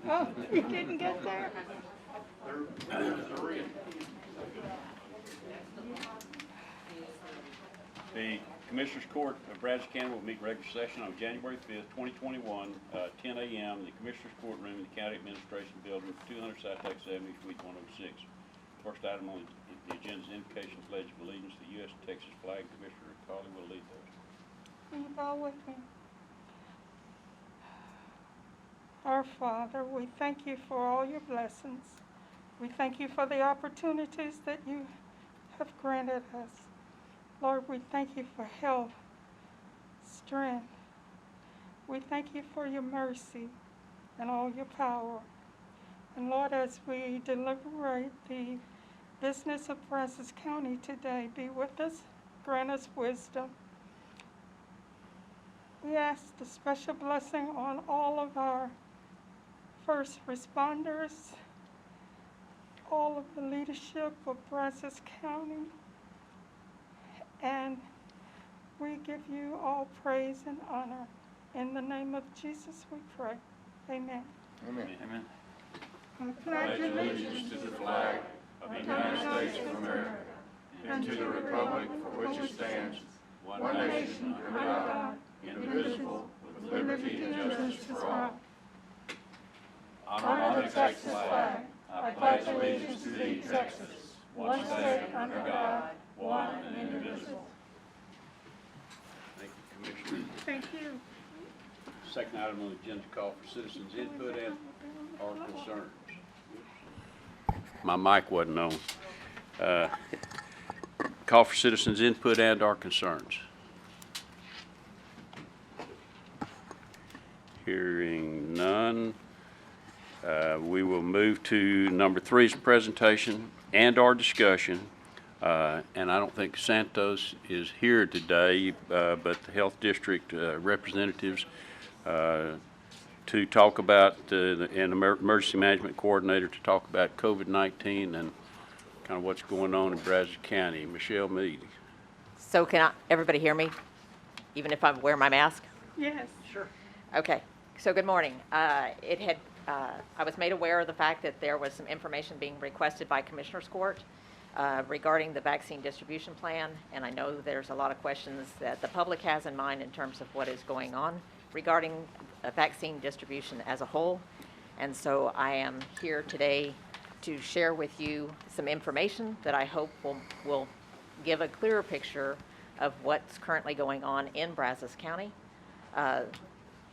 Oh, you didn't get there? The Commissioners Court of Brazos County will meet regular session on January 5th, 2021, 10 a.m. in the Commissioners Courtroom in the County Administration Building, 200 South Texas Avenue, Suite 106. First item on the agenda is invocation of pledge of allegiance to the U.S. and Texas flag. Commissioner Colley will lead those. Will you bow with me? Our Father, we thank you for all your blessings. We thank you for the opportunities that you have granted us. Lord, we thank you for health, strength. We thank you for your mercy and all your power. And Lord, as we deliberate the business of Brazos County today, be with us, grant us wisdom. We ask the special blessing on all of our first responders, all of the leadership of Brazos County, and we give you all praise and honor. In the name of Jesus we pray. Amen. Amen. Amen. I pledge allegiance To the flag of the United States of America and to the republic for which it stands, one nation under God, indivisible, with liberty and justice for all. Honor the Texas flag. I pledge allegiance to thee, Texas, one state under God, one and indivisible. Thank you, Commissioner. Thank you. Second item on the agenda is call for citizens' input and or concerns. My mic wasn't on. Call for citizens' input and or concerns. Hearing none, we will move to number 3's presentation and our discussion. And I don't think Santos is here today, but the Health District representatives to talk about, and Emergency Management Coordinator to talk about COVID-19 and kind of what's going on in Brazos County. Michelle Meade. So can everybody hear me, even if I wear my mask? Yes. Sure. Okay, so good morning. I was made aware of the fact that there was some information being requested by Commissioners Court regarding the vaccine distribution plan, and I know there's a lot of questions that the public has in mind in terms of what is going on regarding vaccine distribution as a whole. And so I am here today to share with you some information that I hope will give a clearer picture of what's currently going on in Brazos County.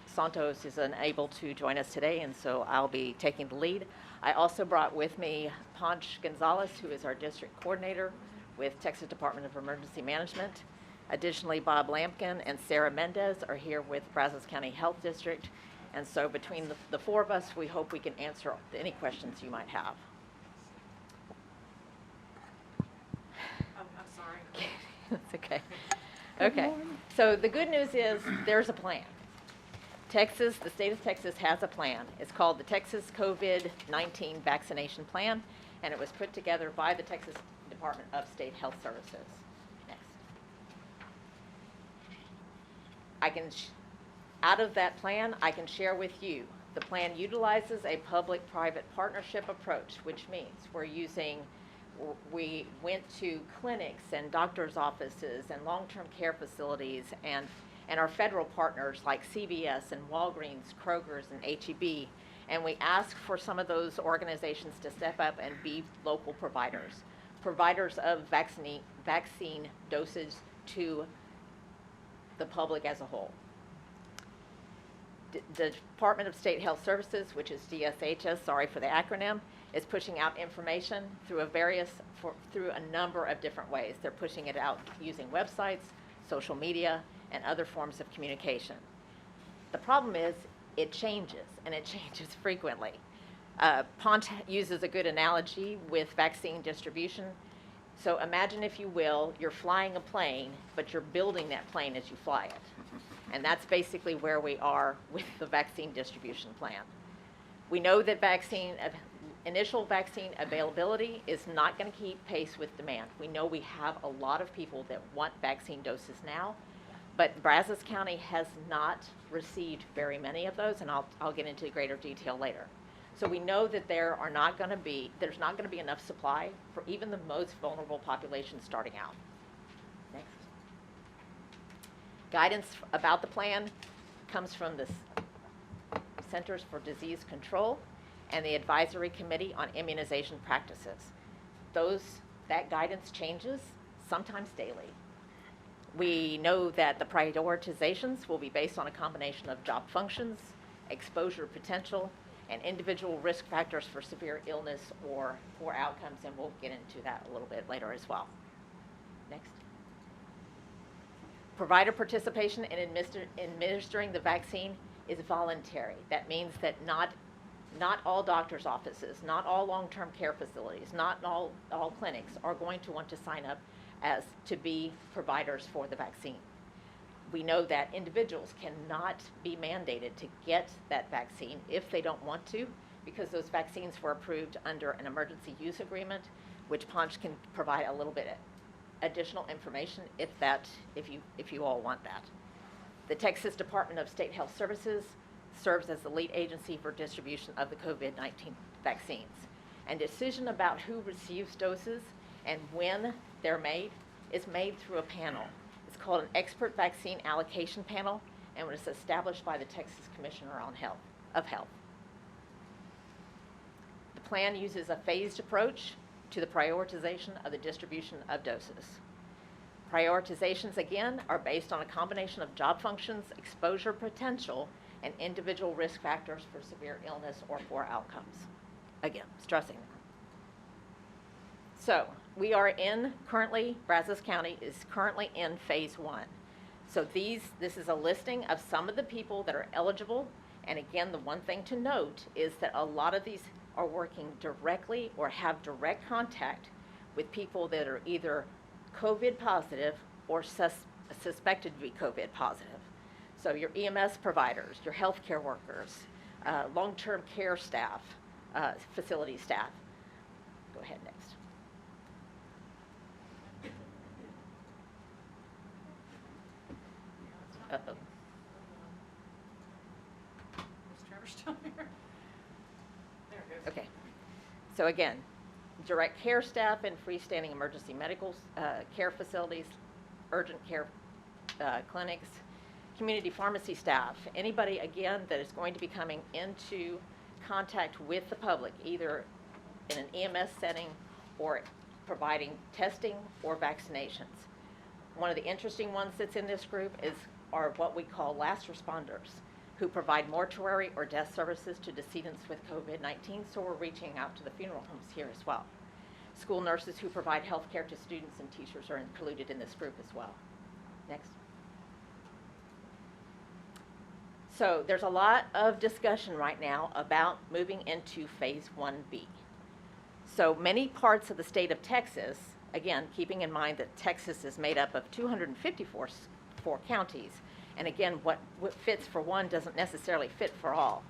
Santos is unable to join us today, and so I'll be taking the lead. I also brought with me Ponch Gonzalez, who is our district coordinator with Texas Department of Emergency Management. Additionally, Bob Lampkin and Sarah Mendez are here with Brazos County Health District. And so between the four of us, we hope we can answer any questions you might have. I'm sorry. That's okay. Okay. So the good news is there's a plan. Texas, the state of Texas has a plan. It's called the Texas COVID-19 Vaccination Plan, and it was put together by the Texas Department of State Health Services. Next. Out of that plan, I can share with you. The plan utilizes a public-private partnership approach, which means we went to clinics and doctors' offices and long-term care facilities and our federal partners like CVS and Walgreens, Kroger's, and HEB, and we asked for some of those organizations to step up and be local providers of vaccine doses to the public as a whole. The Department of State Health Services, which is DSHS, sorry for the acronym, is pushing out information through a number of different ways. They're pushing it out using websites, social media, and other forms of communication. The problem is it changes, and it changes frequently. Pont uses a good analogy with vaccine distribution. So imagine, if you will, you're flying a plane, but you're building that plane as you fly it. And that's basically where we are with the vaccine distribution plan. We know that initial vaccine availability is not going to keep pace with demand. We know we have a lot of people that want vaccine doses now, but Brazos County has not received very many of those, and I'll get into greater detail later. So we know that there's not going to be enough supply for even the most vulnerable population starting out. Next. Guidance about the plan comes from the Centers for Disease Control and the Advisory Committee on Immunization Practices. That guidance changes sometimes daily. We know that the prioritizations will be based on a combination of job functions, exposure potential, and individual risk factors for severe illness or poor outcomes, and we'll get into that a little bit later as well. Next. Provider participation in administering the vaccine is voluntary. That means that not all doctors' offices, not all long-term care facilities, not all clinics are going to want to sign up as to be providers for the vaccine. We know that individuals cannot be mandated to get that vaccine if they don't want to, because those vaccines were approved under an emergency use agreement, which Ponch can provide a little bit additional information if you all want that. The Texas Department of State Health Services serves as the lead agency for distribution of the COVID-19 vaccines. And decision about who receives doses and when they're made is made through a panel. It's called an Expert Vaccine Allocation Panel, and it was established by the Texas Commissioner of Health. The plan uses a phased approach to the prioritization of the distribution of doses. Prioritizations, again, are based on a combination of job functions, exposure potential, and individual risk factors for severe illness or poor outcomes. Again, stressing that. So we are Brazos County is currently in phase 1. So this is a listing of some of the people that are eligible. And again, the one thing to note is that a lot of these are working directly or have direct contact with people that are either COVID positive or suspected to be COVID positive. So your EMS providers, your healthcare workers, long-term care staff, facility staff. Go ahead next. Uh-oh. Is Trevor still here? There it goes. Okay. So again, direct care staff in freestanding emergency medical care facilities, urgent care clinics, community pharmacy staff, anybody, again, that is going to be coming into contact with the public, either in an EMS setting or providing testing or vaccinations. One of the interesting ones that's in this group are what we call last responders, who provide mortuary or death services to decedents with COVID-19, so we're reaching out to the funeral homes here as well. School nurses who provide health care to students and teachers are included in this group as well. Next. So there's a lot of discussion right now about moving into phase 1B. So many parts of the state of Texas, again, keeping in mind that Texas is made up of 254 counties, and again, what fits for one doesn't necessarily fit for all.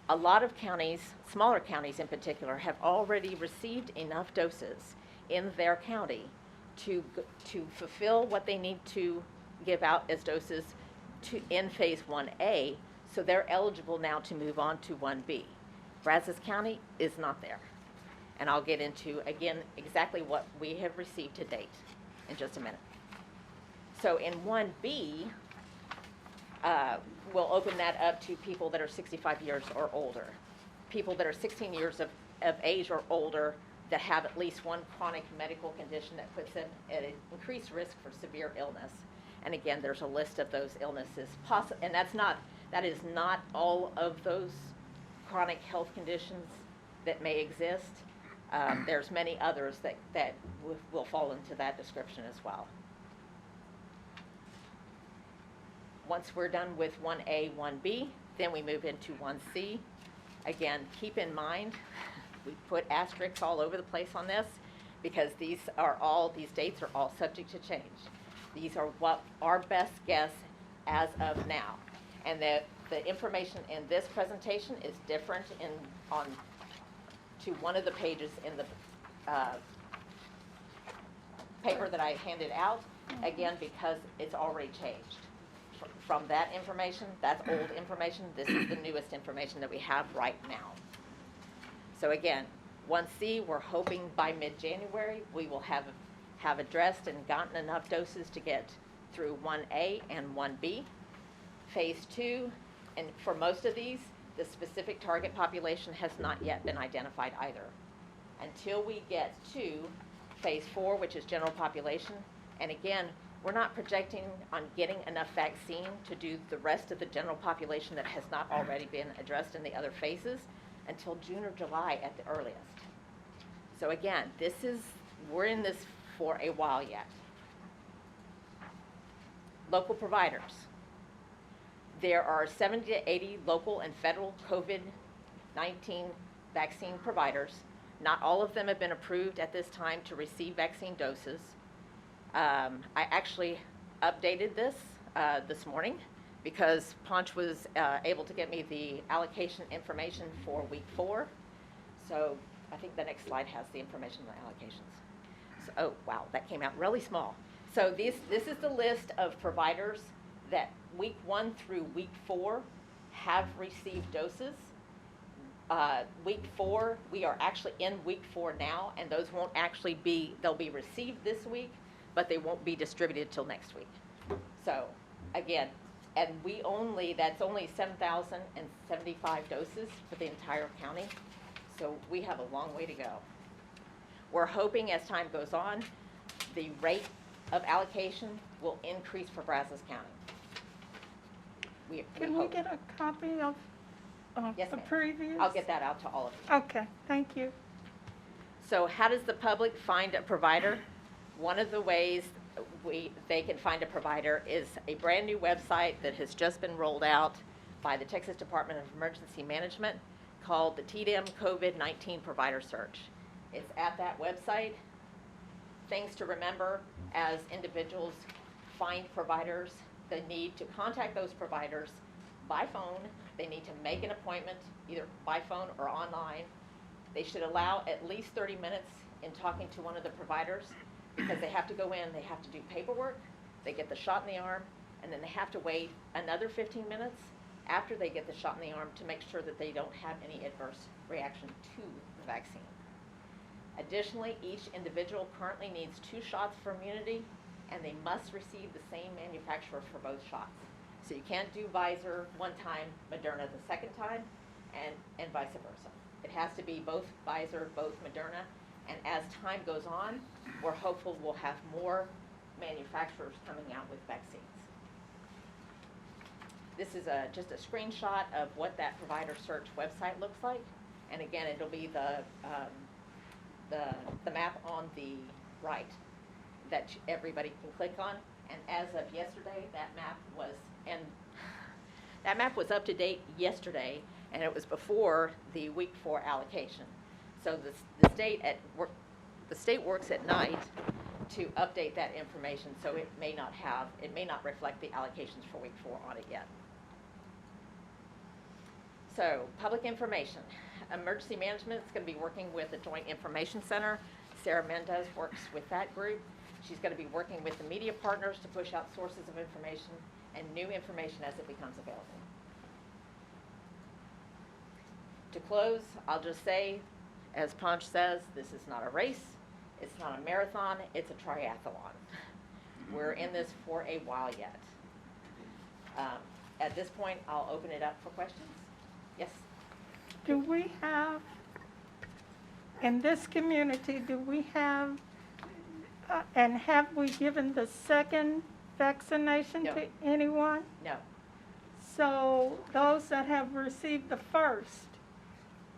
A lot of counties, smaller counties in particular, have already received enough doses in their county to fulfill what they need to give out as doses in phase 1A, so they're eligible now to move on to 1B. Brazos County is not there. And I'll get into, again, exactly what we have received to date in just a minute. So in 1B, we'll open that up to people that are 65 years or older, people that are 16 years of age or older that have at least one chronic medical condition that puts them at an increased risk for severe illness. And again, there's a list of those illnesses, and that is not all of those chronic health conditions that may exist. There's many others that will fall into that description as well. Once we're done with 1A, 1B, then we move into 1C. Again, keep in mind, we put asterisks all over the place on this because these dates are all subject to change. These are what our best guess as of now. And the information in this presentation is different to one of the pages in the paper that I handed out, again, because it's already changed. From that information, that's old information, this is the newest information that we have right now. So again, 1C, we're hoping by mid-January, we will have addressed and gotten enough doses to get through 1A and 1B. Phase 2, and for most of these, the specific target population has not yet been identified either. Until we get to Phase 4, which is general population, and again, we're not projecting on getting enough vaccine to do the rest of the general population that has not already been addressed in the other phases until June or July at the earliest. So again, we're in this for a while yet. Local providers. There are 70 to 80 local and federal COVID-19 vaccine providers. Not all of them have been approved at this time to receive vaccine doses. I actually updated this morning because Ponch was able to get me the allocation information for week 4. So I think the next slide has the information on the allocations. So, oh, wow, that came out really small. So this is the list of providers that week 1 through week 4 have received doses. Week 4, we are actually in week 4 now, and those won't actually be, they'll be received this week, but they won't be distributed till next week. So again, and that's only 7,075 doses for the entire county. So we have a long way to go. We're hoping as time goes on, the rate of allocation will increase for Brazos County. Can we get a copy of Yes, the ma'am. previous? I'll get that out to all of you. Okay, thank you. So how does the public find a provider? One of the ways they can find a provider is a brand new website that has just been rolled out by the Texas Department of Emergency Management called the TDM COVID-19 Provider Search. It's at that website. Things to remember as individuals find providers, they need to contact those providers by phone. They need to make an appointment either by phone or online. They should allow at least 30 minutes in talking to one of the providers because they have to go in, they have to do paperwork, they get the shot in the arm, and then they have to wait another 15 minutes after they get the shot in the arm to make sure that they don't have any adverse reaction to the vaccine. Additionally, each individual currently needs 2 shots for immunity, and they must receive the same manufacturer for both shots. So you can't do Pfizer one time, Moderna the second time, and vice versa. It has to be both Pfizer, both Moderna, and as time goes on, we're hopeful we'll have more manufacturers coming out with vaccines. This is just a screenshot of what that provider search website looks like, and again, it'll be the map on the right that everybody can click on. And as of yesterday, that map was up to date yesterday, and it was before the week 4 allocation. So the state works at night to update that information, so it may not reflect the allocations for week 4 on it yet. So public information. Emergency management is going to be working with the Joint Information Center. Sarah Mendez works with that group. She's going to be working with the media partners to push out sources of information and new information as it becomes available. To close, I'll just say, as Ponch says, this is not a race, it's not a marathon, it's a triathlon. We're in this for a while yet. At this point, I'll open it up for questions. Yes? Do we have, in this community, do we have, and have we given the second vaccination No. to anyone? No. So those that have received the first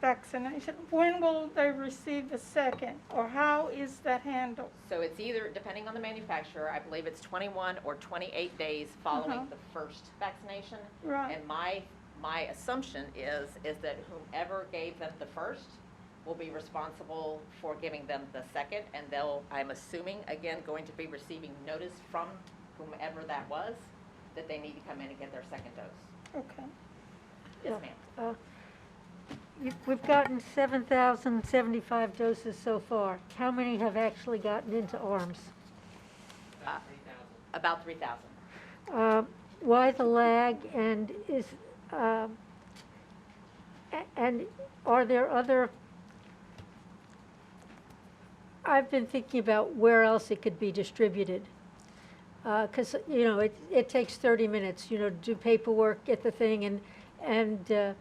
vaccination, when will they receive the second, or how is that handled? So it's either, depending on the manufacturer, I believe it's 21 or 28 days following the first vaccination. Right. And my assumption is that whomever gave them the first will be responsible for giving them the second, and I'm assuming, again, going to be receiving notice from whomever that was, that they need to come in and get their second dose. Okay. Yes, ma'am. We've gotten 7,075 doses so far. How many have actually gotten into arms? About 3,000. Why the lag, and and are there other I've been thinking about where else it could be distributed. Because, it takes 30 minutes, to do paperwork, get the thing, and the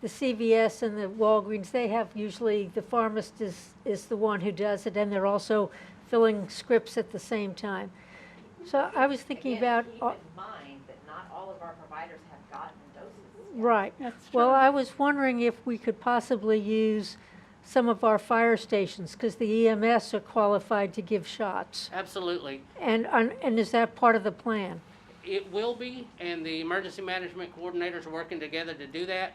CVS and the Walgreens, they have usually, the pharmacist is the one who does it, and they're also filling scripts at the same time. So I was thinking Again, about. keep in mind that not all of our providers have gotten doses yet. Right. That's Well, true. I was wondering if we could possibly use some of our fire stations, because the EMS are qualified to give shots. Absolutely. And is that part of the plan? It will be, and the emergency management coordinators are working together to do that.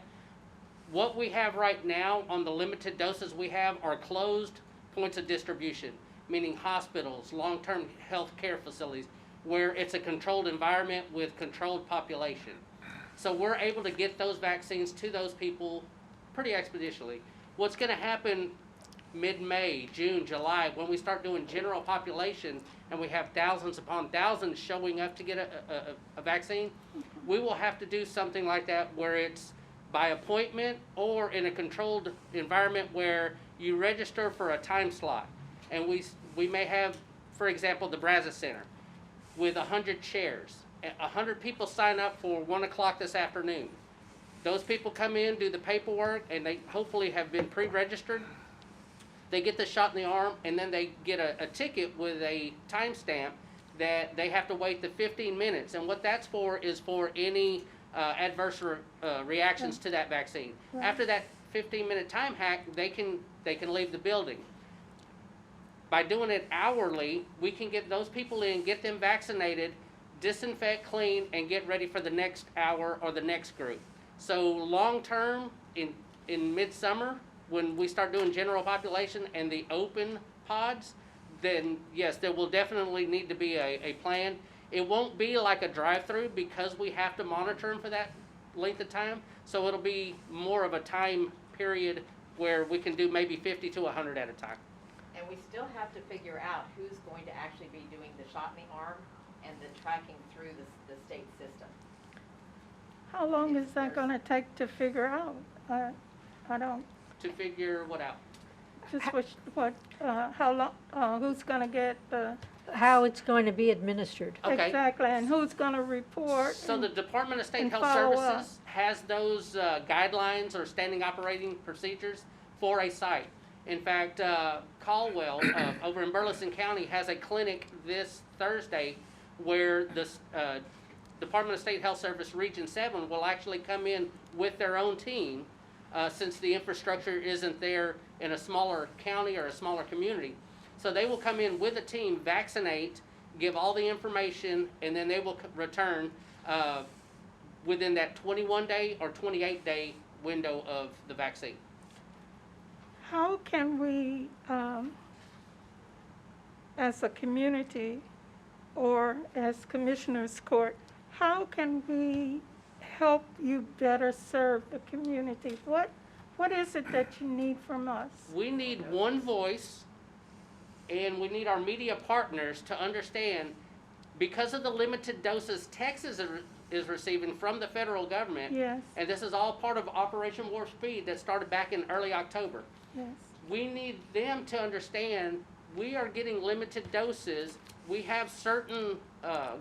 What we have right now on the limited doses we have are closed points of distribution, meaning hospitals, long-term health care facilities, where it's a controlled environment with controlled population. So we're able to get those vaccines to those people pretty expeditiously. What's going to happen mid-May, June, July, when we start doing general population and we have thousands upon thousands showing up to get a vaccine, we will have to do something like that where it's by appointment or in a controlled environment where you register for a time slot. And we may have, for example, the Brazos Center with 100 chairs. 100 people sign up for 1 o'clock this afternoon. Those people come in, do the paperwork, and they hopefully have been pre-registered. They get the shot in the arm, and then they get a ticket with a timestamp that they have to wait the 15 minutes. And what that's for is for any adverse reactions to that vaccine. Right. After that 15-minute time hack, they can leave the building. By doing it hourly, we can get those people in, get them vaccinated, disinfect, clean, and get ready for the next hour or the next group. So long term, in midsummer, when we start doing general population and the open pods, then yes, there will definitely need to be a plan. It won't be like a drive-through because we have to monitor them for that length of time. So it'll be more of a time period where we can do maybe 50 to 100 at a time. And we still have to figure out who's going to actually be doing the shot in the arm and the tracking through the state system. How long is that going to take to figure out? I don't, To figure what out? just how long, who's going to get the, How it's going to be administered? Okay. exactly, and who's going to report? So the Department of State and Health follow up. Services has those guidelines or standing operating procedures for a site. In fact, Caldwell over in Burleson County has a clinic this Thursday where the Department of State Health Service Region 7 will actually come in with their own team since the infrastructure isn't there in a smaller county or a smaller community. So they will come in with a team, vaccinate, give all the information, and then they will return within that 21-day or 28-day window of the vaccine. How can we, as a community or as Commissioners Court, how can we help you better serve the community? What is it that you need from us? We need one voice, and we need our media partners to understand, because of the limited doses Texas is receiving from the federal government, Yes, and this is all part of Operation Warp Speed that started back in early October. yes. We need them to understand we are getting limited doses. We have certain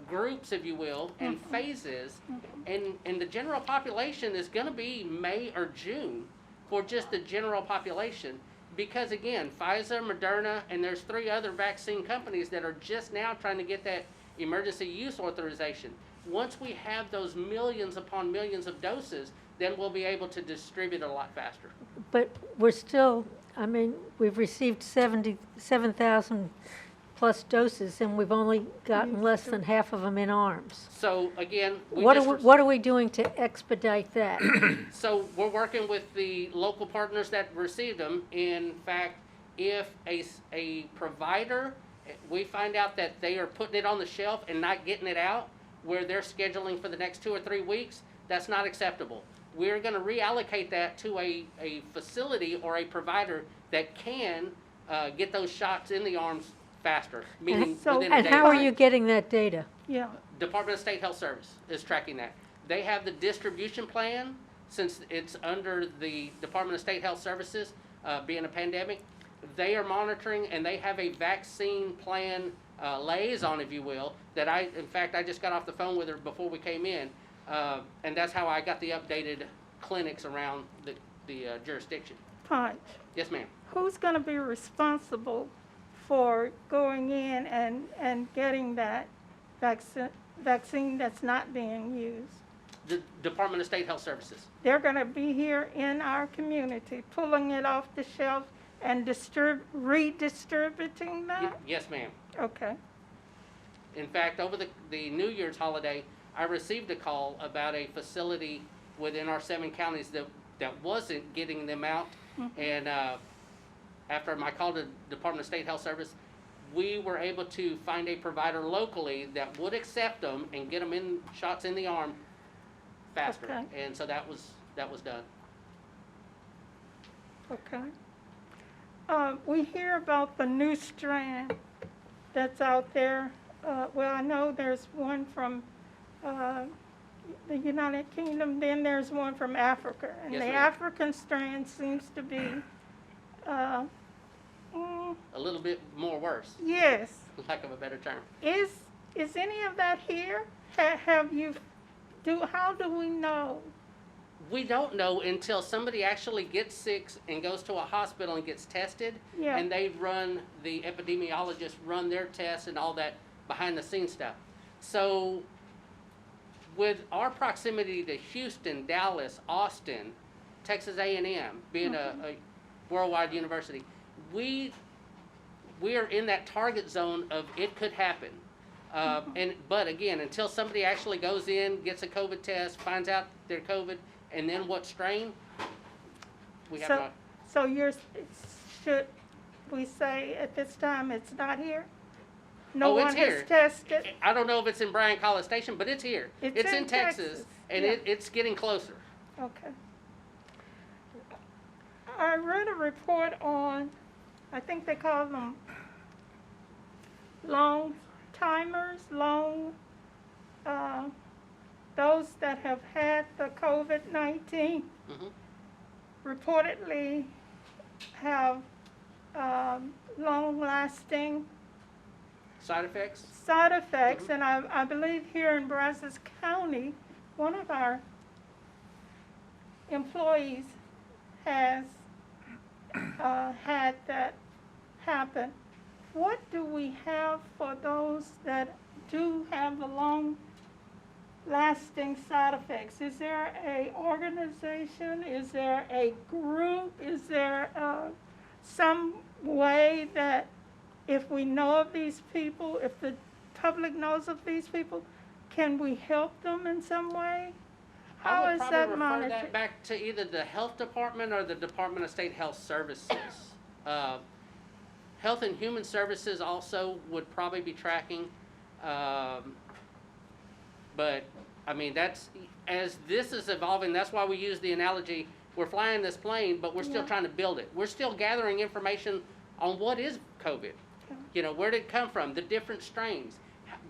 groups, if you will, and phases, and the general population is going to be May or June for just the general population. Because again, Pfizer, Moderna, and there's 3 other vaccine companies that are just now trying to get that emergency use authorization. Once we have those millions upon millions of doses, then we'll be able to distribute a lot faster. But we're still, we've received 77,000 plus doses, and we've only gotten less than half of them in arms. So again, What are we doing to expedite that? So we're working with the local partners that received them. In fact, if a provider, we find out that they are putting it on the shelf and not getting it out, where they're scheduling for the next 2 or 3 weeks, that's not acceptable. We're going to reallocate that to a facility or a provider that can get those shots in the arms faster, meaning so- within a And day. how are you getting that data? Yeah, Department of State Health Service is tracking that. They have the distribution plan, since it's under the Department of State Health Services, being a pandemic. They are monitoring, and they have a vaccine plan liaison, if you will, that in fact, I just got off the phone with her before we came in, and that's how I got the updated clinics around the jurisdiction. Punch. Yes, ma'am. Who's going to be responsible for going in and getting that vaccine that's not being used? The Department of State Health Services. They're going to be here in our community, pulling it off the shelf and redistributing that? Yes, ma'am. Okay. In fact, over the New Year's holiday, I received a call about a facility within our 7 counties that wasn't getting them out. And after my call to the Department of State Health Service, we were able to find a provider locally that would accept them and get them in shots in the arm faster. Okay. And so that was done. Okay. We hear about the new strand that's out there. Well, I know there's one from the United Kingdom, then there's one from Africa. And Yes, the ma'am. African strand seems to be, A little bit more worse, yes. lack of a better term. Is any of that here? How do we know? We don't know until somebody actually gets sick and goes to a hospital and gets tested. Yeah. And the epidemiologists run their tests and all that behind the scenes stuff. So with our proximity to Houston, Dallas, Austin, Texas A&M, being a worldwide university, we are in that target zone of it could happen. But again, until somebody actually goes in, gets a COVID test, finds out they're COVID, and then what strain, we have not. So should we say at this time it's not here? No Oh, it's one here. has tested? I don't know if it's in Bryan College Station, but it's here. It's in in Texas, Texas, and yeah. it's getting closer. Okay. I read a report on, I think they call them long timers, those that have had the COVID-19 Mhm. reportedly have long-lasting Side effects? side effects, and I believe here in Brazos County, one of our employees has had that happen. What do we have for those that do have the long-lasting side effects? Is there a organization? Is there a group? Is there some way that if we know of these people, if the public knows of these people, can we help them in some way? How is I would that probably refer monitored? that back to either the Health Department or the Department of State Health Services. Health and Human Services also would probably be tracking. But, I mean, as this is evolving, that's why we use the analogy, we're flying this plane, but we're still Yeah. trying to build it. We're still gathering information on what is COVID. You know, where did it come from? The different strains.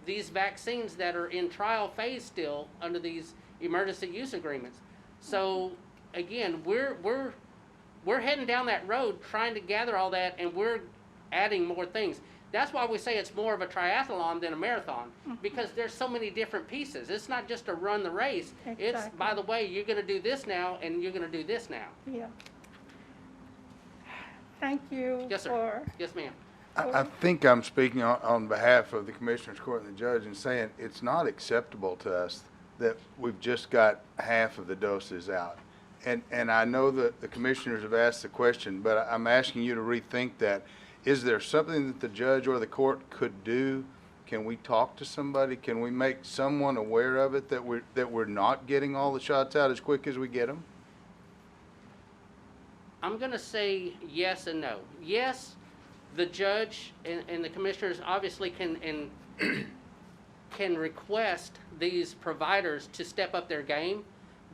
These vaccines that are in trial phase still under these emergency use agreements. So, again, we're heading down that road trying to gather all that, and we're adding more things. That's why we say it's more of a triathlon than a marathon, because there's so many different pieces. It's not just to run the race. It's, Exactly. by the way, you're going to do this now, and you're going to do this now. Yeah. Thank you Yes, sir. for, Yes, ma'am. I think I'm speaking on behalf of the Commissioners Court and the judge and saying it's not acceptable to us that we've just got half of the doses out. And I know that the commissioners have asked the question, but I'm asking you to rethink that. Is there something that the judge or the court could do? Can we talk to somebody? Can we make someone aware of it, that we're not getting all the shots out as quick as we get them? I'm going to say yes and no. Yes, the judge and the commissioners obviously can request these providers to step up their game,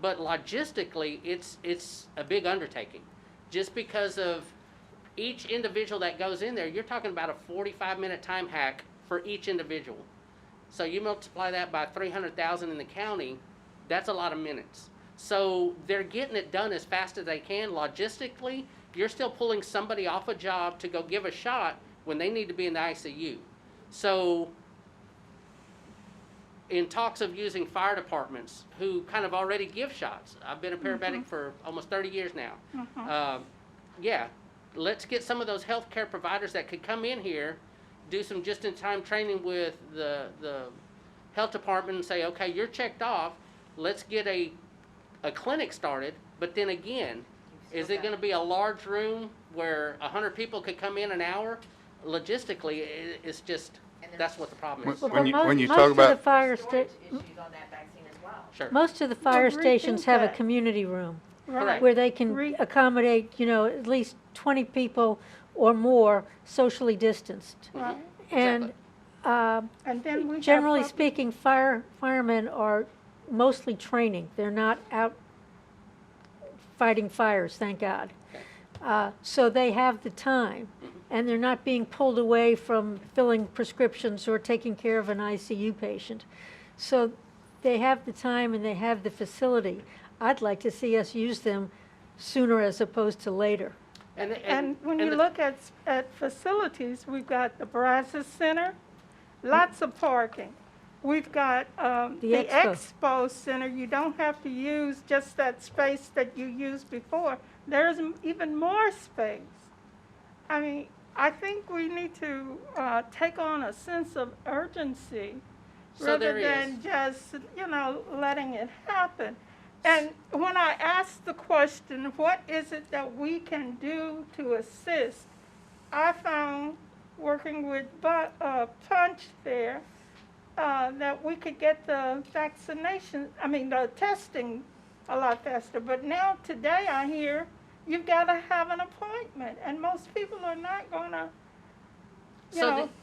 but logistically, it's a big undertaking. Just because of each individual that goes in there, you're talking about a 45-minute time hack for each individual. So you multiply that by 300,000 in the county, that's a lot of minutes. So they're getting it done as fast as they can logistically, you're still pulling somebody off a job to go give a shot when they need to be in the ICU. So in talks of using fire departments who kind of already give shots, I've been a paramedic for almost 30 years now. Yeah, let's get some of those healthcare providers that could come in here, do some just-in-time training with the health department and say, okay, you're checked off, let's get a clinic started. But then again, is it going to be a large room where 100 people could come in an hour? Logistically, it's just, that's what the problem is. When you- Well, when you most talk of the about- fire Storage sta- issues on that vaccine as well. Sure. Most of the fire rethink stations have a that. community room Right. where they can Re- accommodate, at least 20 people or more socially distanced. Right. And And then we have generally public- speaking, firemen are mostly training. They're not out fighting fires, thank God. So they have the time, and they're not being pulled away from filling prescriptions or taking care of an ICU patient. So they have the time and they have the facility. I'd like to see us use them sooner as opposed to later. And when you the- look at facilities, we've got the Brazos Center, lots of parking. We've got the Expo. Expo Center. You don't have to use just that space that you used before. There's even more space. I mean, I think we need to take on a sense of urgency So rather there is. than just, letting it happen. And when I asked the question, what is it that we can do to assist, I found, working with Punch there, that we could get the the testing a lot faster. But now, today, I hear you've got to have an appointment, and most people are not going to,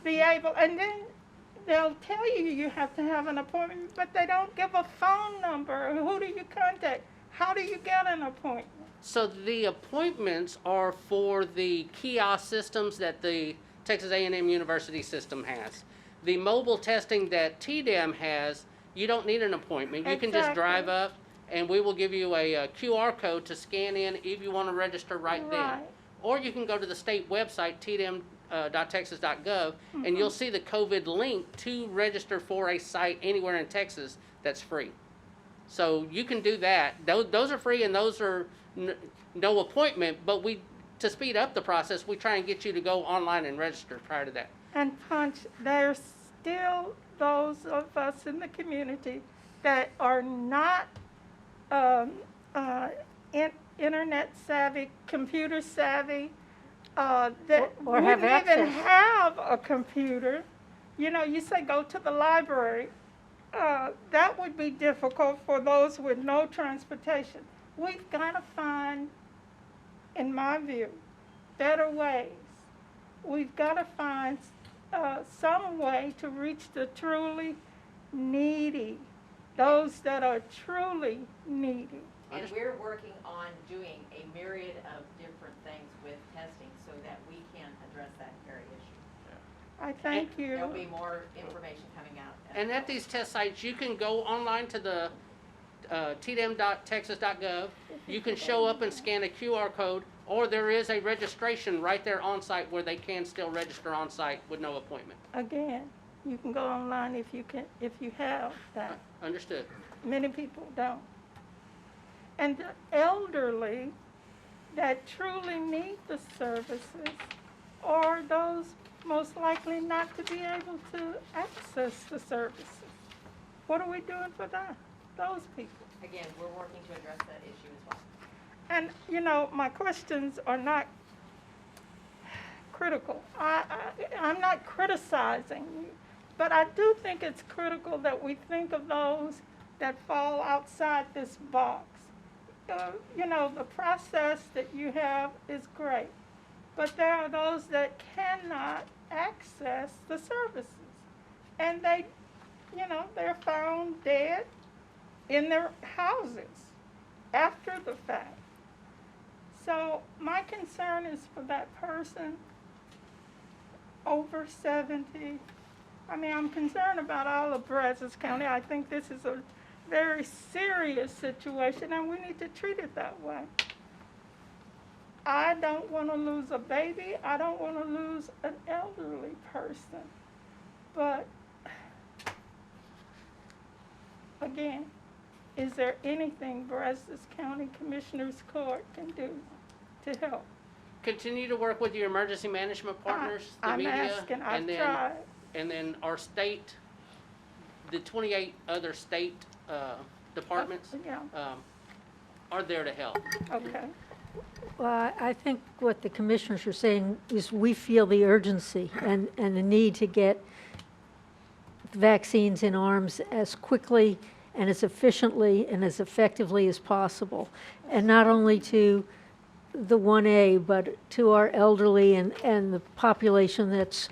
be able. And then they'll tell you have to have an appointment, but they don't give a phone number. Who do you contact? How do you get an appointment? So the appointments are for the kiosk systems that the Texas A&M University system has. The mobile testing that TDM has, you don't need an appointment. You can just Exactly. drive up and we will give you a QR code to scan in if you want to register right then. Right. Or you can go to the state website, tdm.texas.gov, and you'll see the COVID link to register for a site anywhere in Texas that's free. So you can do that. Those are free and those are no appointment, but to speed up the process, we try and get you to go online and register prior to that. And Punch, there's still those of us in the community that are not internet savvy, computer savvy, that Or have wouldn't even access. have a computer. You say go to the library. That would be difficult for those with no transportation. We've got to find, in my view, better ways. We've got to find some way to reach the truly needy, those that are truly needy. And we're working on doing a myriad of different things with testing so that we can address that very issue. I thank you. There'll be more information coming out. as And at well. these test sites, you can go online to the tdm.texas.gov. You can show up and scan a QR code, or there is a registration right there on site where they can still register on site with no appointment. Again, you can go online if you have that. Understood. Many people don't. And the elderly that truly need the services are those most likely not to be able to access the services. What are we doing for those people? Again, we're working to address that issue as well. And, my questions are not critical. I'm not criticizing you, but I do think it's critical that we think of those that fall outside this box. The process that you have is great, but there are those that cannot access the services. And they're found dead in their houses after the fact. So my concern is for that person over 70. I'm concerned about all of Brazos County. I think this is a very serious situation, and we need to treat it that way. I don't want to lose a baby. I don't want to lose an elderly person. But again, is there anything Brazos County Commissioners Court can do to help? Continue to work with your emergency management partners, the I'm media, asking, I've and then, tried. and then our state, the 28 other state departments Yeah, are there to help. okay. Well, I think what the commissioners are saying is we feel the urgency and the need to get vaccines in arms as quickly and as efficiently and as effectively as possible. And not only to the 1A, but to our elderly and the population that's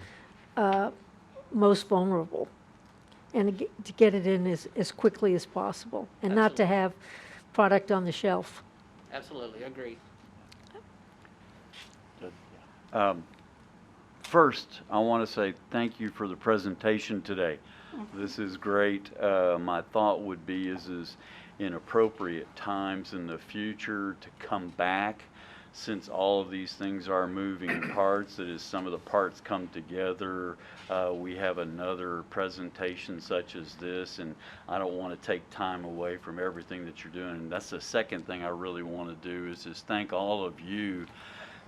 most vulnerable. And to get it in as quickly as possible and not to Absolutely. have product on the shelf. Absolutely, agreed. First, I want to say thank you for the presentation today. This is great. My thought would be is in appropriate times in the future to come back, since all of these things are moving parts, that as some of the parts come together, we have another presentation such as this, and I don't want to take time away from everything that you're doing. And that's the second thing I really want to do is thank all of you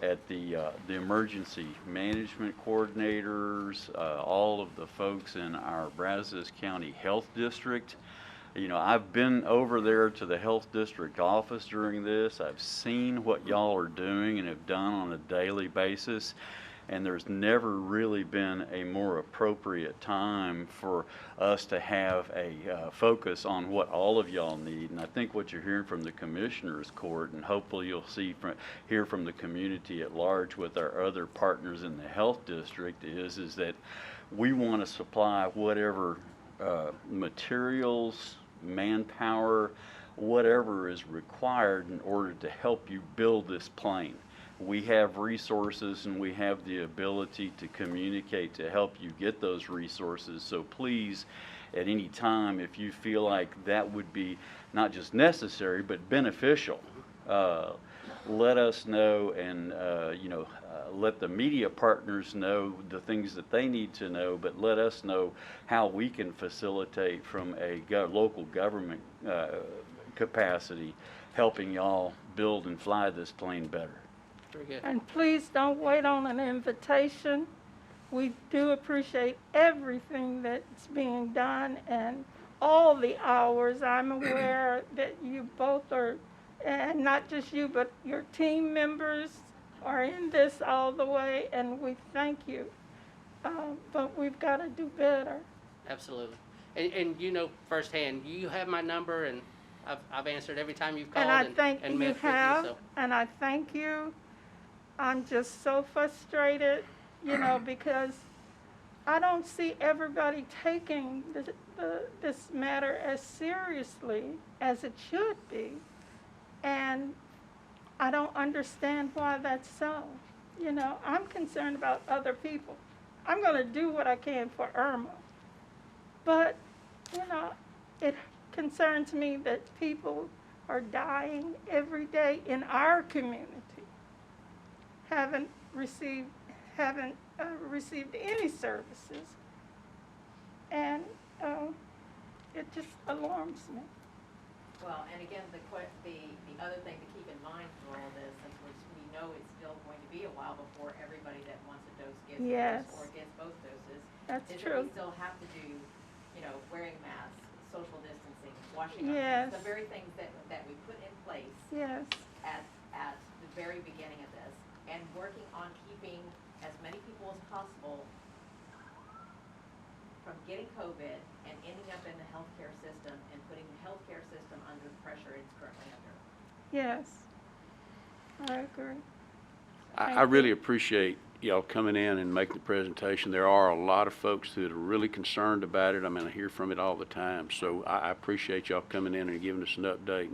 at the emergency management coordinators, all of the folks in our Brazos County Health District. You know, I've been over there to the health district office during this. I've seen what y'all are doing and have done on a daily basis. And there's never really been a more appropriate time for us to have a focus on what all of y'all need. And I think what you're hearing from the Commissioners Court, and hopefully you'll hear from the community at large with our other partners in the health district, is that we want to supply whatever materials, manpower, whatever is required in order to help you build this plane. We have resources and we have the ability to communicate to help you get those resources. So please, at any time, if you feel like that would be not just necessary but beneficial, let us know, and let the media partners know the things that they need to know, but let us know how we can facilitate from a local government capacity, helping y'all build and fly this plane better. Very good. And please don't wait on an invitation. We do appreciate everything that's being done and all the hours. I'm aware that you both are, and not just you, but your team members are in this all the way, and we thank you. But we've got to do better. Absolutely. And you know firsthand, you have my number, and I've answered every time you've called And I and think met you with have, me. So and I thank you. I'm just so frustrated, because I don't see everybody taking this matter as seriously as it should be. And I don't understand why that's so. I'm concerned about other people. I'm going to do what I can for Irma. But, it concerns me that people are dying every day in our community, haven't received any services, and it just alarms me. Well, and again, the other thing to keep in mind for all this, since we know it's still going to be a while before everybody that wants a dose gets a Yes. dose or gets both doses, That's is that true. we still have to do, wearing masks, social distancing, washing our Yes. hands, the very things that we put in place Yes, at the very beginning of this, and working on keeping as many people as possible from getting COVID and ending up in the healthcare system and putting the healthcare system under the pressure it's currently under. yes, I agree. I really appreciate y'all coming in and making the presentation. There are a lot of folks that are really concerned about it. I mean, I hear from it all the time. So I appreciate y'all coming in and giving us an update,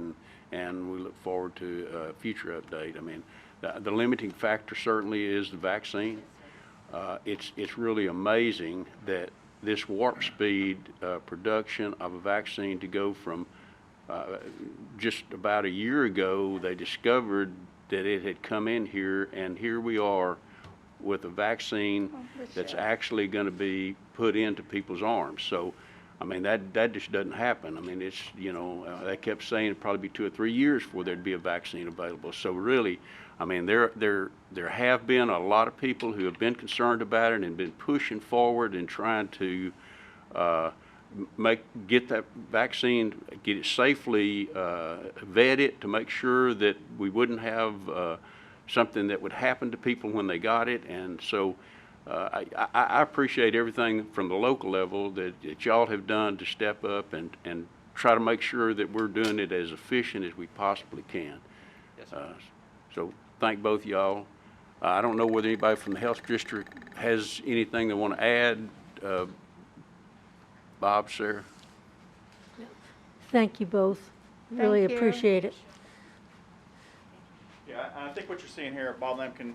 and we look forward to a future update. I mean, the limiting factor certainly is the vaccine. It's really amazing that this warp speed production of a vaccine to go from just about a year ago, they discovered that it had come in here, and here we are with a vaccine that's actually going to be put into people's arms. So, I mean, that just doesn't happen. I mean, it's, you know, they kept saying it'd probably be 2 or 3 years before there'd be a vaccine available. So really, I mean, there have been a lot of people who have been concerned about it and been pushing forward and trying to get that vaccine, get it safely vetted to make sure that we wouldn't have something that would happen to people when they got it. And so I appreciate everything from the local level that y'all have done to step up and try to make sure that we're doing it as efficient as we possibly can. Yes, sir. So thank both y'all. I don't know whether anybody from the health district has anything they want to add. Bob, Sarah? Thank you both. Really Thank you. appreciate it. Yeah, I think what you're seeing here, Bob Lampkin,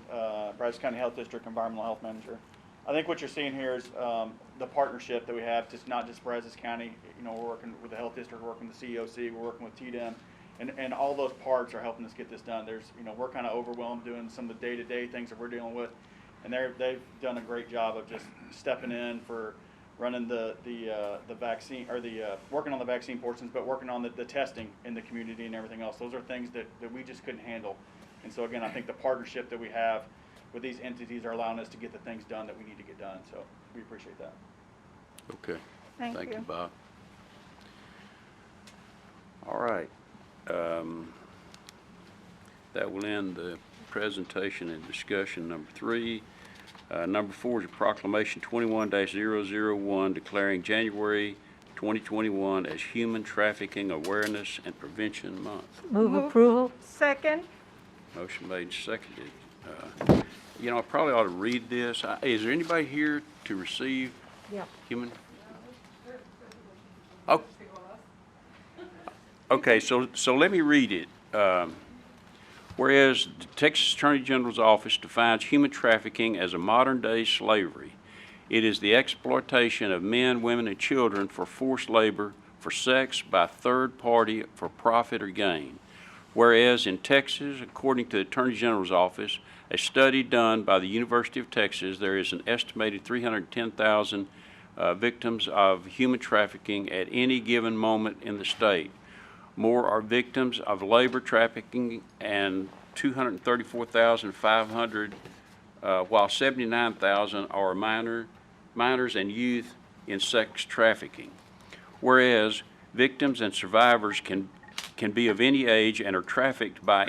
Brazos County Health District Environmental Health Manager. I think what you're seeing here is the partnership that we have, just not just Brazos County. You know, we're working with the health district, we're working with the COC, we're working with TDEM, and all those parts are helping us get this done. There's, you know, we're kind of overwhelmed doing some of the day-to-day things that we're dealing with, and they've done a great job of just stepping in for running the vaccine, or working on the vaccine portions, but working on the testing in the community and everything else. Those are things that we just couldn't handle. And so again, I think the partnership that we have with these entities are allowing us to get the things done that we need to get done. So we appreciate that. Okay. Thank you, you. Bob. All right. That will end the presentation and discussion number 3. Number 4 is a proclamation 21-001 declaring January 2021 as Human Trafficking Awareness and Prevention Month. Move approval? Second. Motion made and seconded. You know, I probably ought to read this. Is there anybody here to receive Yeah. human? Oh. Okay, so let me read it. Whereas the Texas Attorney General's office defines human trafficking as a modern-day slavery. It is the exploitation of men, women, and children for forced labor, for sex, by third party, for profit or gain. Whereas in Texas, according to the Attorney General's office, a study done by the University of Texas, there is an estimated 310,000 victims of human trafficking at any given moment in the state. More are victims of labor trafficking, and 234,500, while 79,000 are minors and youth in sex trafficking. Whereas victims and survivors can be of any age and are trafficked by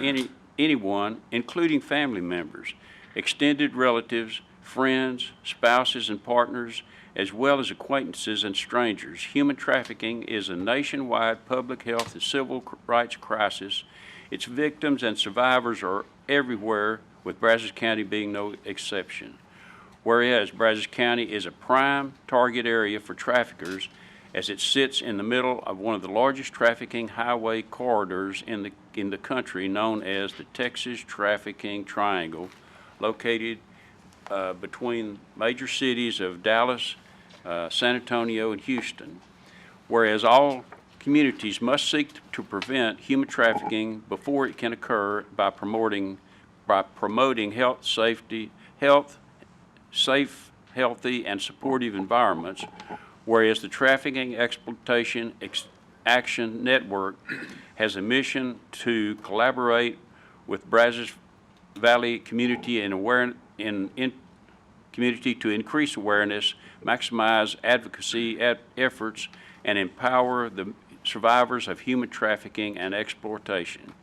anyone, including family members, extended relatives, friends, spouses, and partners, as well as acquaintances and strangers. Human trafficking is a nationwide public health and civil rights crisis. Its victims and survivors are everywhere, with Brazos County being no exception. Whereas Brazos County is a prime target area for traffickers, as it sits in the middle of one of the largest trafficking highway corridors in the country, known as the Texas Trafficking Triangle, located between major cities of Dallas, San Antonio, and Houston. Whereas all communities must seek to prevent human trafficking before it can occur by promoting safe, healthy, and supportive environments. Whereas the Trafficking Exploitation Action Network has a mission to collaborate with Brazos Valley community and community to increase awareness, maximize advocacy efforts, and empower the survivors of human trafficking and exploitation.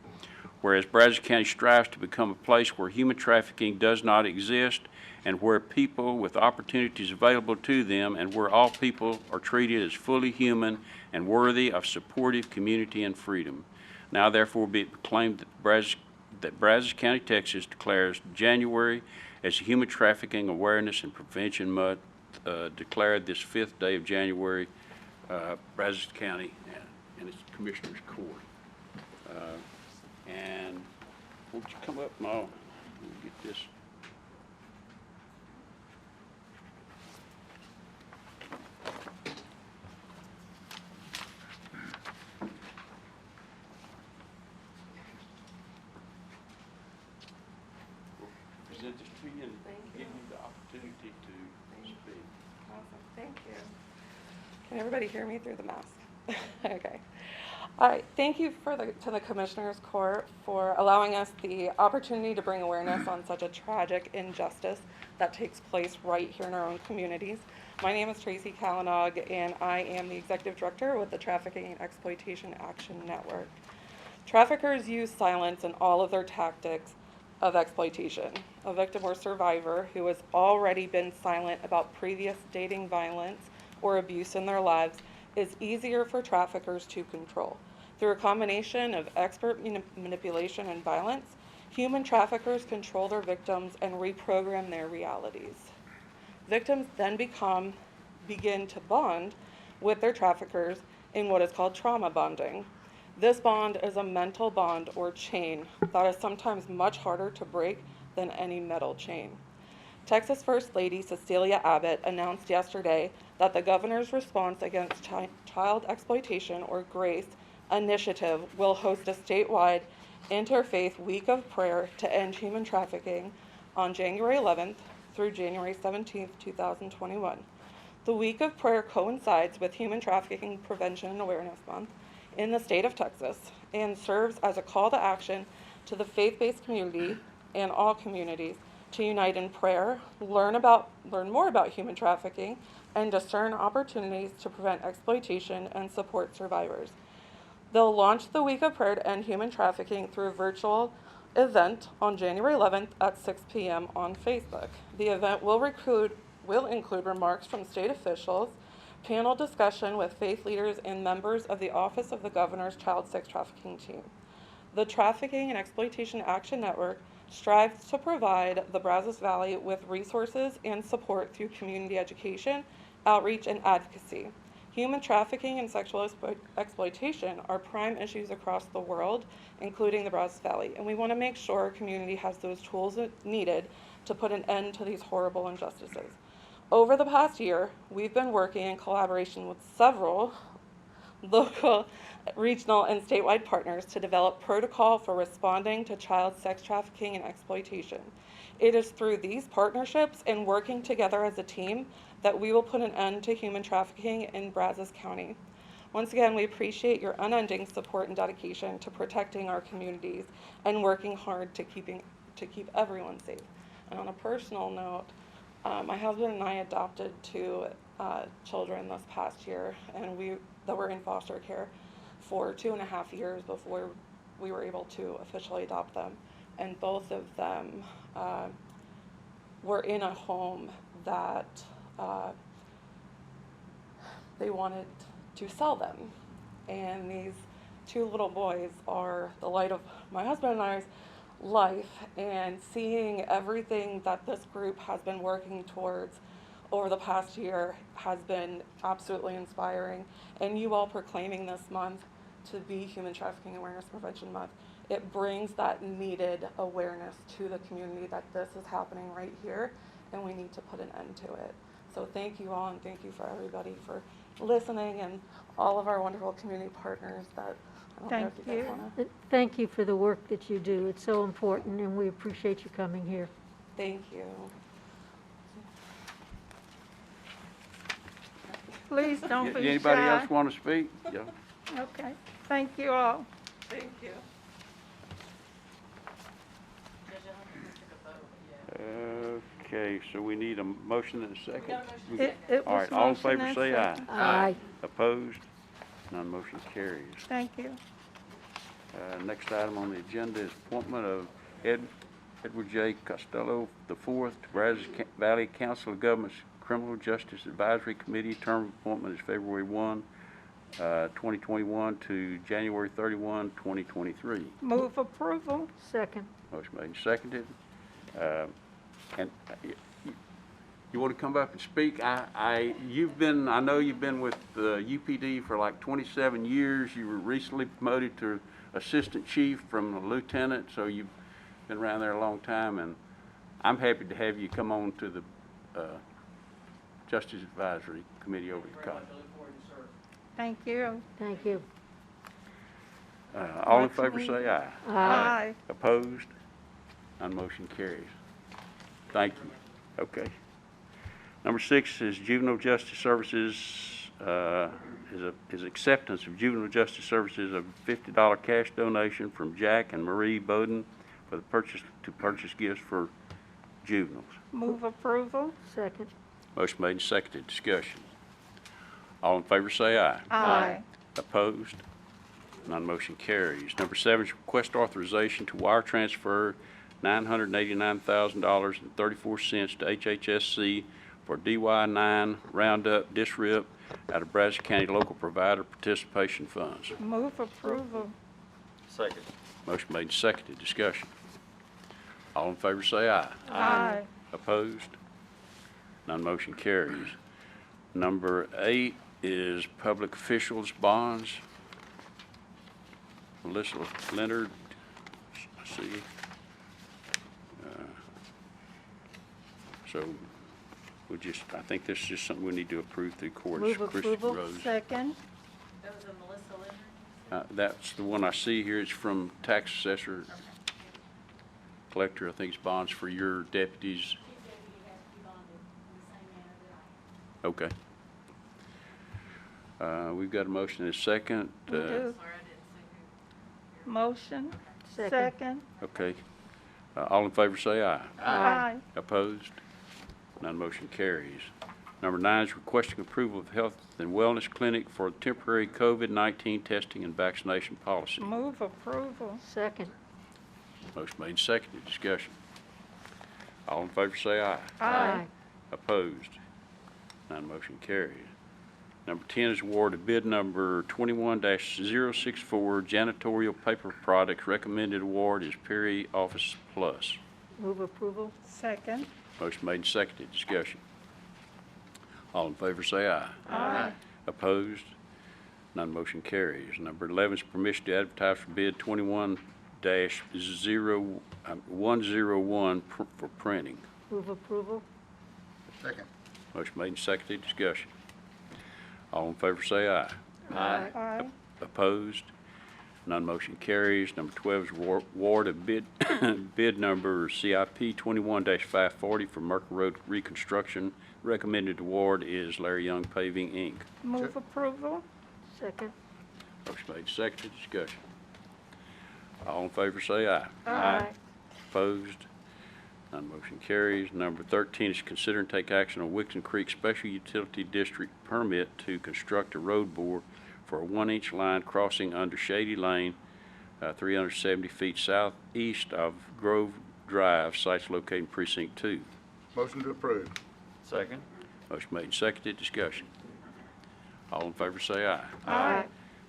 Whereas Brazos County strives to become a place where human trafficking does not exist, and where people with opportunities available to them, and where all people are treated as fully human and worthy of supportive community and freedom. Now therefore be it proclaimed that Brazos County, Texas declares January as Human Trafficking Awareness and Prevention Month, declared this 5th day of January, Brazos County and its Commissioners Court. And won't you come up, Ma? We'll get this. present this to you and Thank give you. you the opportunity to speak. Awesome, thank you. Can everybody hear me through the mask? Okay. All right, thank you to the Commissioners Court for allowing us the opportunity to bring awareness on such a tragic injustice that takes place right here in our own communities. My name is Tracy Kalanog, and I am the Executive Director with the Trafficking and Exploitation Action Network. Traffickers use silence in all of their tactics of exploitation. A victim or survivor who has already been silent about previous dating violence or abuse in their lives is easier for traffickers to control. Through a combination of expert manipulation and violence, human traffickers control their victims and reprogram their realities. Victims then begin to bond with their traffickers in what is called trauma bonding. This bond is a mental bond or chain that is sometimes much harder to break than any metal chain. Texas First Lady Cecilia Abbott announced yesterday that the governor's response against child exploitation, or GRACE, initiative will host a statewide interfaith week of prayer to end human trafficking on January 11th through January 17th, 2021. The week of prayer coincides with Human Trafficking Prevention and Awareness Month in the state of Texas and serves as a call to action to the faith-based community and all communities to unite in prayer, learn more about human trafficking, and discern opportunities to prevent exploitation and support survivors. They'll launch the Week of Prayer to End Human Trafficking through a virtual event on January 11th at 6 p.m. on Facebook. The event will include remarks from state officials, panel discussion with faith leaders, and members of the Office of the Governor's Child Sex Trafficking Team. The Trafficking and Exploitation Action Network strives to provide the Brazos Valley with resources and support through community education, outreach, and advocacy. Human trafficking and sexual exploitation are prime issues across the world, including the Brazos Valley, and we want to make sure our community has those tools needed to put an end to these horrible injustices. Over the past year, we've been working in collaboration with several local, regional, and statewide partners to develop protocol for responding to child sex trafficking and exploitation. It is through these partnerships and working together as a team that we will put an end to human trafficking in Brazos County. Once again, we appreciate your unending support and dedication to protecting our communities and working hard to keep everyone safe. And on a personal note, my husband and I adopted two children this past year, and that were in foster care for 2.5 years before we were able to officially adopt them. And both of them were in a home that they wanted to sell them. And these two little boys are the light of my husband and I's life, and seeing everything that this group has been working towards over the past year has been absolutely inspiring. And you all proclaiming this month to be Human Trafficking Awareness Prevention Month, it brings that needed awareness to the community that this is happening right here, and we need to put an end to it. So thank you all, and thank you for everybody for listening, and all of our wonderful community partners that I don't know if you guys want to. Thank you for the work that you do. It's so important, and we appreciate you coming here. Thank you. Please don't be shy. Anybody else want to speak? Yeah. Okay, thank you all. Thank you. Okay, so we need a motion and a second. It All was right, all in motion favor and say aye. second. Aye. Opposed? None motion carries. Thank you. Next item on the agenda is appointment of Edward J. Costello IV to Brazos Valley Council of Governments Criminal Justice Advisory Committee. Term of appointment is February 1, 2021 to January 31, 2023. Move approval. Second. Motion made and seconded. And you want to come up and speak? I know you've been with the UPD for like 27 years. You were recently promoted to assistant chief from a lieutenant, so you've been around there a long time, and I'm happy to have you come on to the Justice Advisory Committee over at college. Thank you. Thank you. All in Much favor needed. say aye. Aye. Opposed? None motion carries. Thank you. Okay. Number 6 is Juvenile Justice Services, is acceptance of Juvenile Justice Services of $50 cash donation from Jack and Marie Bowden for the purchase gifts for juveniles. Move approval. Second. Motion made and seconded. Discussion. All in favor say aye. Aye. Opposed? None motion carries. Number 7 is request authorization to wire transfer $989,034 to HHSC for DY9 Roundup Disrip out of Brazos County Local Provider Participation Funds. Move approval. Second. Motion made and seconded. Discussion. All in favor say aye. Aye. Opposed? None motion carries. Number 8 is public officials bonds. Melissa Leonard, I see. So I think this is just something we need to approve through court. Move Christian approval. Rose. Second. That was a Melissa Leonard? That's the one I see here. It's from tax assessor collector. I think it's bonds for your deputies. He said he has to be bonded in the same manner that I am. Okay. We've got a motion and a second. We do. Sorry, I didn't see who. Motion. Second. Second. Okay. All in favor say aye. Aye. Opposed? None motion carries. Number 9 is requesting approval of Health and Wellness Clinic for temporary COVID-19 testing and vaccination policy. Move approval. Second. Motion made and seconded. Discussion. All in favor say aye. Aye. Opposed? None motion carries. Number 10 is award of bid number 21-064 janitorial paper products. Recommended award is Perry Office Plus. Move approval. Second. Motion made and seconded. Discussion. All in favor say aye. Aye. Opposed? None motion carries. Number 11 is permission to advertise for bid 21-101 for printing. Move approval. Second. Motion made and seconded. Discussion. All in favor say aye. Aye. Opposed? None motion carries. Number 12 is award of bid, bid number CIP 21-540 for Merker Road reconstruction. Recommended award is Larry Young Paving, Inc. Move approval. Second. Motion made, seconded, discussion. All in favor say aye. Aye. Opposed? None motion carries. Number 13 is consider and take action on Wixon Creek Special Utility District permit to construct a road bore for a 1-inch line crossing under Shady Lane, 370 feet southeast of Grove Drive, sites located in Precinct 2. Motion to approve. Second. Motion made and seconded, discussion. All in favor say aye. Aye.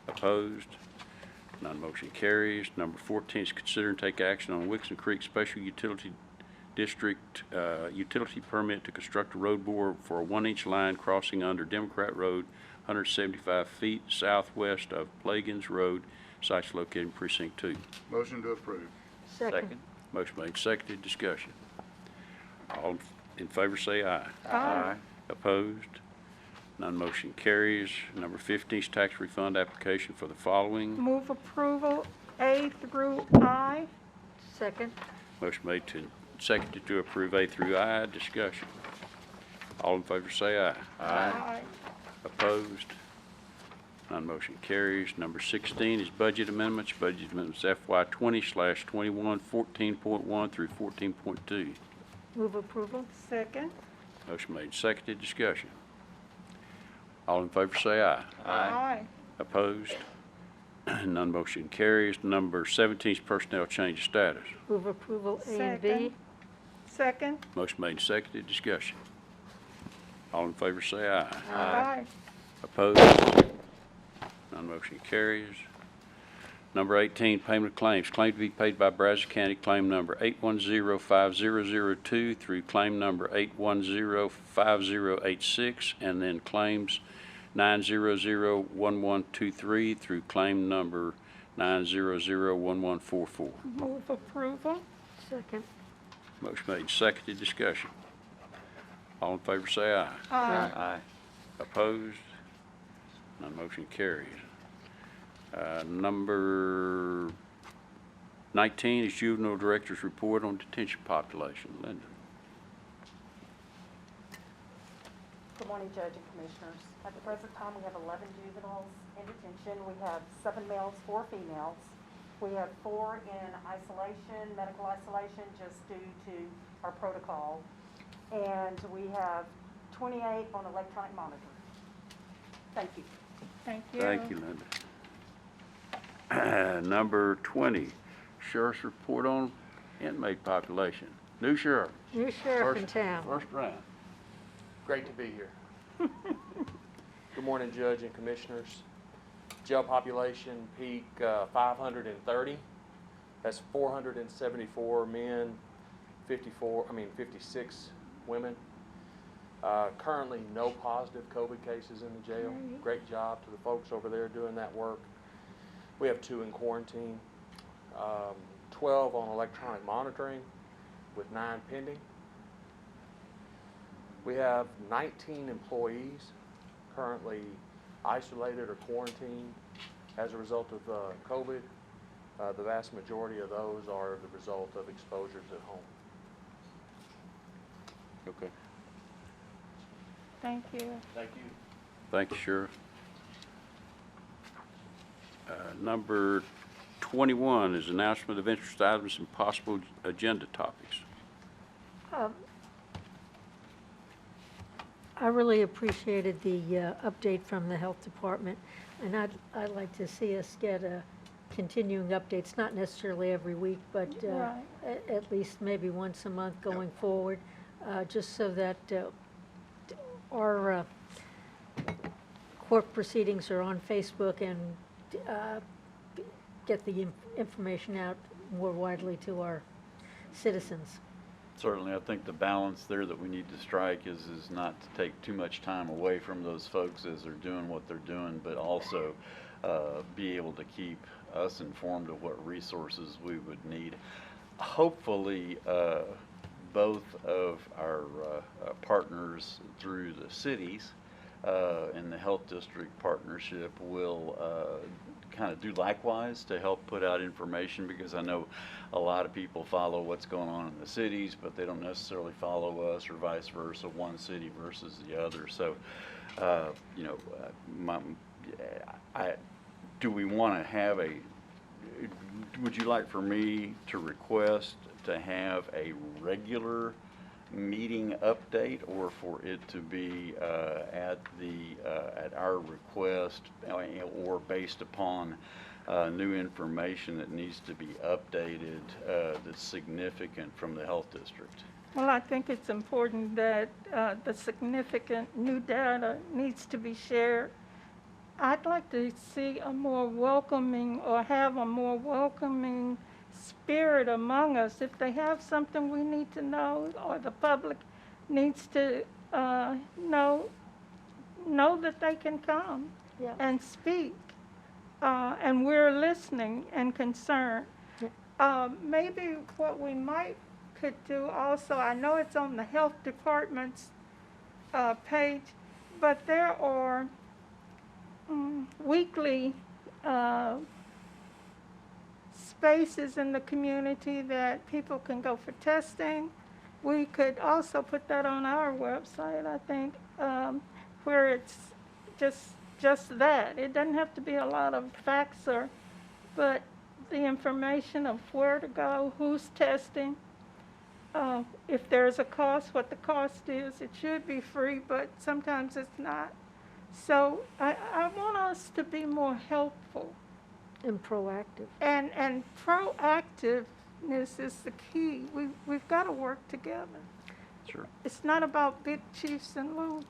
Opposed? None motion carries. Number 14 is consider and take action on Wixon Creek Special Utility District utility permit to construct a road bore for a 1-inch line crossing under Democrat Road, 175 feet southwest of Plagans Road, sites located in Precinct 2. Motion to approve. Second. Motion made, seconded, discussion. All in favor say aye. Aye. Opposed? None motion carries. Number 15 is tax refund application for the following. Move approval A through I. Second. Motion made to seconded to approve A through I. Discussion. All in favor say aye. Aye. Opposed? None motion carries. Number 16 is budget amendments. Budget amendments FY 20/21, 14.1 through 14.2. Move approval. Second. Motion made, seconded, discussion. All in favor say aye. Aye. Opposed? None motion carries. Number 17 is personnel change of status. Move approval A and B. Second. Second. Motion made, seconded, discussion. All in favor say aye. Aye. Opposed? None motion carries. Number 18, payment of claims. Claim to be paid by Brazos County, claim number 8105002 through claim number 8105086, and then claims 9001123 through claim number 9001144. Move approval. Second. Motion made, seconded, discussion. All in favor say aye. Aye. Aye. Opposed? None motion carries. Number 19 is juvenile director's report on detention population. Linda. morning, Judge and Commissioners. At the present time, we have 11 juveniles in detention. We have 7 males, 4 females. We have 4 in isolation, medical isolation, just due to our protocol. And we have 28 on electronic monitoring. Thank you. Thank you. Thank you, Linda. Number 20, Sheriff's Report on Inmate Population. New sheriff. New sheriff in town. First round. Great to be here. Good morning, Judge and Commissioners. Jail population peak 530. That's 474 men, 56 women. Currently, no positive COVID cases in the jail. Great job to the folks over there doing that work. We have 2 in quarantine, 12 on electronic monitoring with 9 pending. We have 19 employees currently isolated or quarantined as a result of COVID. The vast majority of those are the result of exposures at home. Okay. Thank you. Thank you. Thank you, Sheriff. Number 21 is announcement of interest items and possible agenda topics. I really appreciated the update from the Health Department, and I'd like to see us get continuing updates, not necessarily every week, but Right. at least maybe once a month going forward, just so that our court proceedings are on Facebook and get the information out more widely to our citizens. Certainly, I think the balance there that we need to strike is not to take too much time away from those folks as they're doing what they're doing, but also be able to keep us informed of what resources we would need. Hopefully, both of our partners through the cities and the health district partnership will kind of do likewise to help put out information, because I know a lot of people follow what's going on in the cities, but they don't necessarily follow us, or vice versa, one city versus the other. So, do we want to have would you like for me to request to have a regular meeting update, or for it to be at our request, or based upon new information that needs to be updated that's significant from the health district? Well, I think it's important that the significant new data needs to be shared. I'd like to see a more welcoming, or have a more welcoming spirit among us. If they have something we need to know, or the public needs to know that they can come Yeah. and speak, and we're listening and concerned. Maybe what we could do also, I know it's on the health department's page, but there are weekly spaces in the community that people can go for testing. We could also put that on our website, I think, where it's just that. It doesn't have to be a lot of facts, but the information of where to go, who's testing, if there's a cost, what the cost is. It should be free, but sometimes it's not. So I want us to be more helpful. And proactive. And proactiveness is the key. We've got to work together. Sure. It's not about big chiefs and little.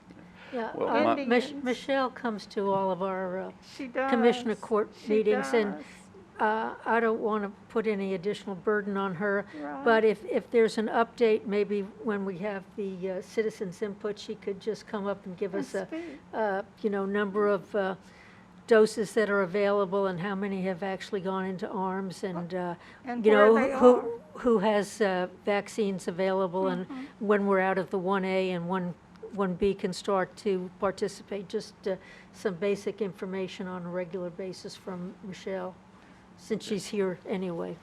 Yeah, Well, Indians. Michelle comes to all of our She does. commissioner court She meetings, and does. I don't want to put any additional burden on her. Right. But if there's an update, maybe when we have the citizens' input, she could just come up and give And us speak. number of doses that are available and how many have actually gone into arms, and And you know, where they are. who has vaccines available, and when we're out of the 1A and 1B can start to participate. Just some basic information on a regular basis from Michelle, since she's here anyway.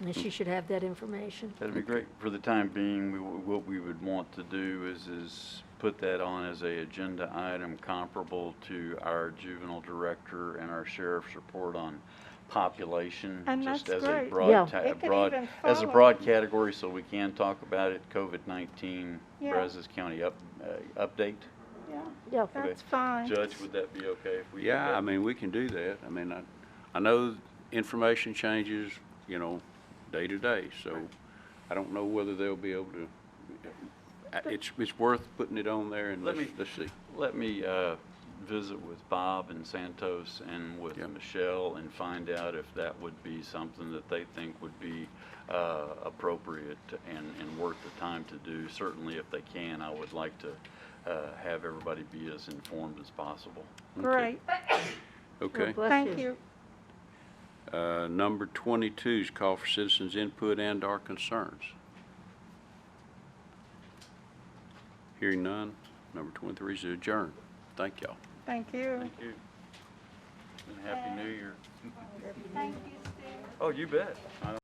and she should have that information. That'd be great. For the time being, what we would want to do is put that on as a agenda item comparable to our juvenile director and our sheriff's report on population. And just that's as a great. broad, Yeah. It could broad, even as a follow. broad category, so we can talk about it. COVID-19 Yeah. Brazos County update. Yeah, Yeah. that's fine. Judge, would that be okay if we? did Yeah, that? I mean, we can do that. I mean, I know information changes, you know, day to day, so I don't know whether they'll be able to, it's worth putting it on there and Let let's see. Let me visit with Bob and Santos and with Yep. Michelle and find out if that would be something that they think would be appropriate and worth the time to do. Certainly, if they can, I would like to have everybody be as informed as possible. Great, Okay. Bless thank you. Number 22 is call for citizens' input and/or concerns. Hearing none, number 23 is adjourned. Thank y'all. Thank you. Thank you. And Happy New Year. Thank you, Steve. Oh, you bet.